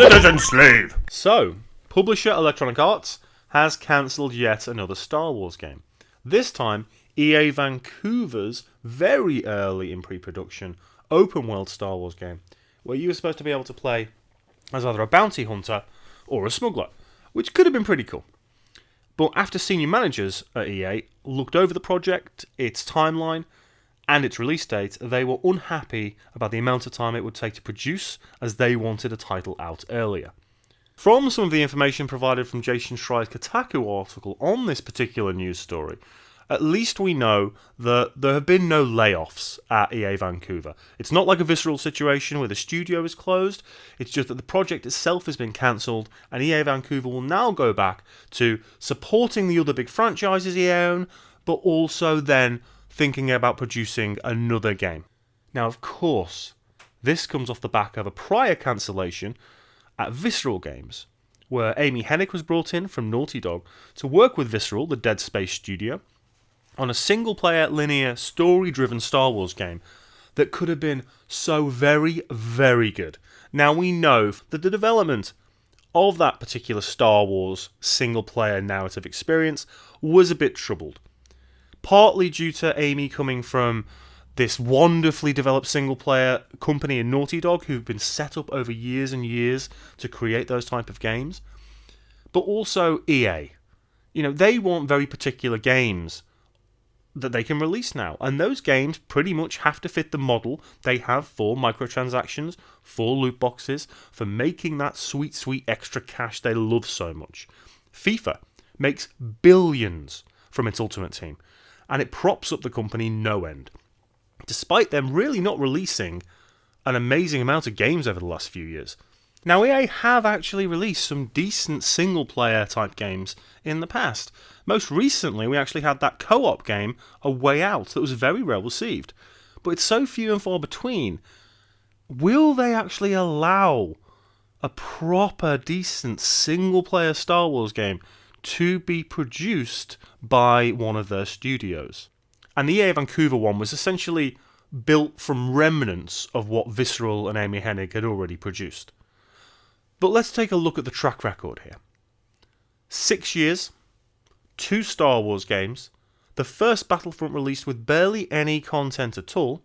Citizen Slave! So, publisher Electronic Arts has cancelled yet another Star Wars game. This time, EA Vancouver's very early in pre-production open world Star Wars game, where you were supposed to be able to play as either a bounty hunter or a smuggler, which could have been pretty cool. But after senior managers at EA looked over the project, its timeline, and its release date, they were unhappy about the amount of time it would take to produce, as they wanted a title out earlier. From some of the information provided from Jason Schreier's Kotaku article on this particular news story, at least we know that there have been no layoffs at EA Vancouver. It's not like a Visceral situation where the studio is closed, it's just that the project itself has been cancelled, and EA Vancouver will now go back to supporting the other big franchises EA own, but also then thinking about producing another game. Now, of course, this comes off the back of a prior cancellation at Visceral Games, where Amy Hennig was brought in from Naughty Dog to work with Visceral, the Dead Space studio, on a single-player, linear, story-driven Star Wars game that could have been so very, very good. Now, we know that the development of that particular Star Wars single-player narrative experience was a bit troubled. Partly due to Amy coming from this wonderfully developed single-player company in Naughty Dog, who've been set up over years and years to create those type of games. But also EA. You know, they want very particular games that they can release now. And those games pretty much have to fit the model they have for microtransactions, for loot boxes, for making that sweet, sweet extra cash they love so much. FIFA makes billions from its Ultimate Team, and it props up the company no end, despite them really not releasing an amazing amount of games over the last few years. Now, EA have actually released some decent single-player type games in the past. Most recently, we actually had that co-op game, A Way Out, that was very well received. But it's so few and far between. Will they actually allow a proper, decent single-player Star Wars game to be produced by one of their studios? And the EA Vancouver one was essentially built from remnants of what Visceral and Amy Hennig had already produced. But let's take a look at the track record here. 6 years, 2 Star Wars games, the first Battlefront released with barely any content at all.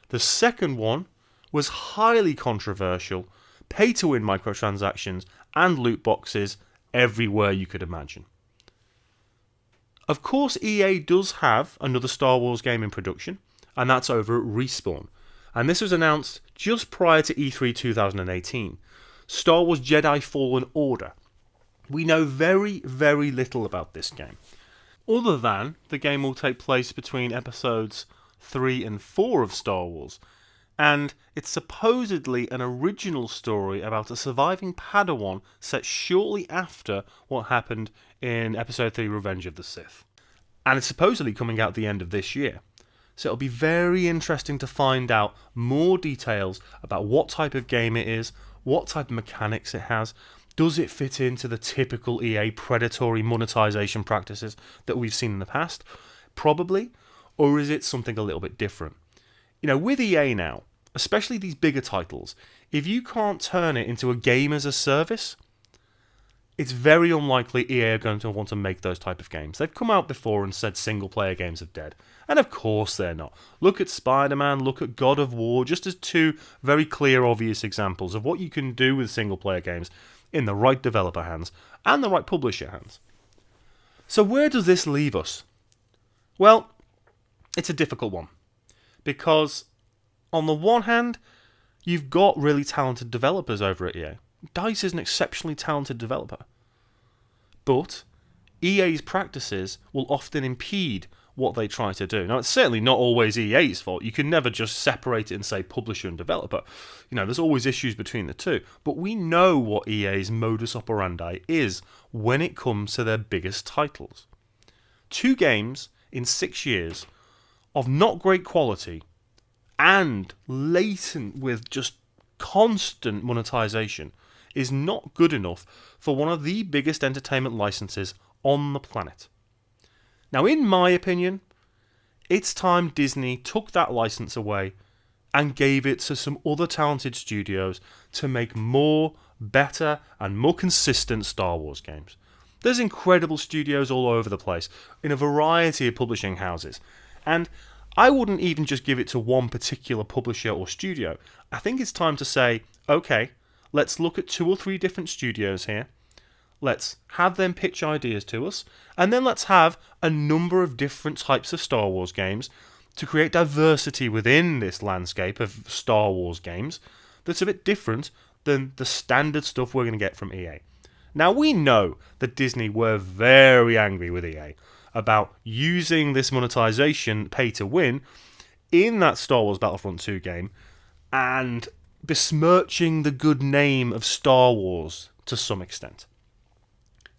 The second one was highly controversial, pay-to-win microtransactions and loot boxes everywhere you could imagine. Of course, EA does have another Star Wars game in production, and that's over at Respawn. And this was announced just prior to E3 2018. Star Wars Jedi Fallen Order. We know very, very little about this game, other than the game will take place between episodes 3 and 4 of Star Wars, and it's supposedly an original story about a surviving Padawan set shortly after what happened in episode 3 Revenge of the Sith. And it's supposedly coming out at the end of this year. So it'll be very interesting to find out more details about what type of game it is, what type of mechanics it has. Does it fit into the typical EA predatory monetization practices that we've seen in the past? Probably. Or is it something a little bit different? You know, with EA now, especially these bigger titles, if you can't turn it into a game as a service, it's very unlikely EA are going to want to make those type of games. They've come out before and said single-player games are dead. And of course they're not. Look at Spider-Man, look at God of War, just as 2 very clear, obvious examples of what you can do with single-player games in the right developer hands and the right publisher hands. So where does this leave us? Well, it's a difficult one. Because on the one hand, you've got really talented developers over at EA. DICE is an exceptionally talented developer. But EA's practices will often impede what they try to do. Now, it's certainly not always EA's fault. You can never just separate it and say publisher and developer. You know, there's always issues between the two. But we know what EA's modus operandi is when it comes to their biggest titles. 2 games in 6 years of not great quality and latent with just constant monetization is not good enough for one of the biggest entertainment licenses on the planet. Now, in my opinion, it's time Disney took that license away and gave it to some other talented studios to make more better and more consistent Star Wars games. There's incredible studios all over the place, in a variety of publishing houses, and I wouldn't even just give it to one particular publisher or studio. I think it's time to say, okay, let's look at 2 or 3 different studios here, let's have them pitch ideas to us, and then let's have a number of different types of Star Wars games to create diversity within this landscape of Star Wars games that's a bit different than the standard stuff we're going to get from EA. Now, we know that Disney were very angry with EA about using this monetization pay to win in that Star Wars Battlefront 2 game and besmirching the good name of Star Wars to some extent.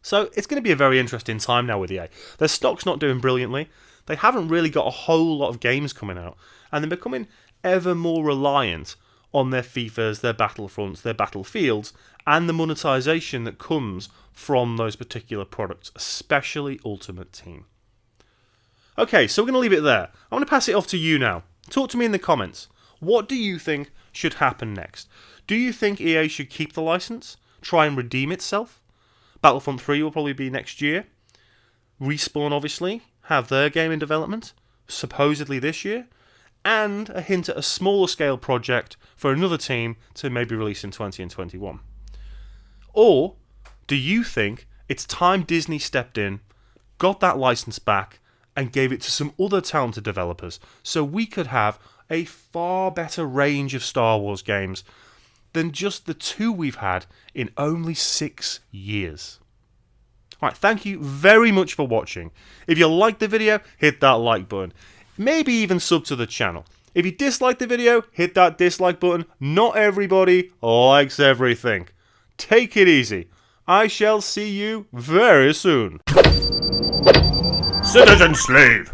So it's going to be a very interesting time now with EA. Their stock's not doing brilliantly. They haven't really got a whole lot of games coming out, and they're becoming ever more reliant on their FIFAs, their Battlefronts, their Battlefields, and the monetization that comes from those particular products, especially Ultimate Team. Okay, so we're going to leave it there. I want to pass it off to you now. Talk to me in the comments. What do you think should happen next? Do you think EA should keep the license? Try and redeem itself? Battlefront 3 will probably be next year. Respawn, obviously, have their game in development, supposedly this year. And a hint at a smaller scale project for another team to maybe release in 2020 and 2021. Or do you think it's time Disney stepped in, got that license back, and gave it to some other talented developers so we could have a far better range of Star Wars games than just the 2 we've had in only 6 years? Alright, thank you very much for watching. If you liked the video, hit that like button. Maybe even sub to the channel. If you disliked the video, hit that dislike button. Not everybody likes everything. Take it easy. I shall see you very soon. Citizen Slave!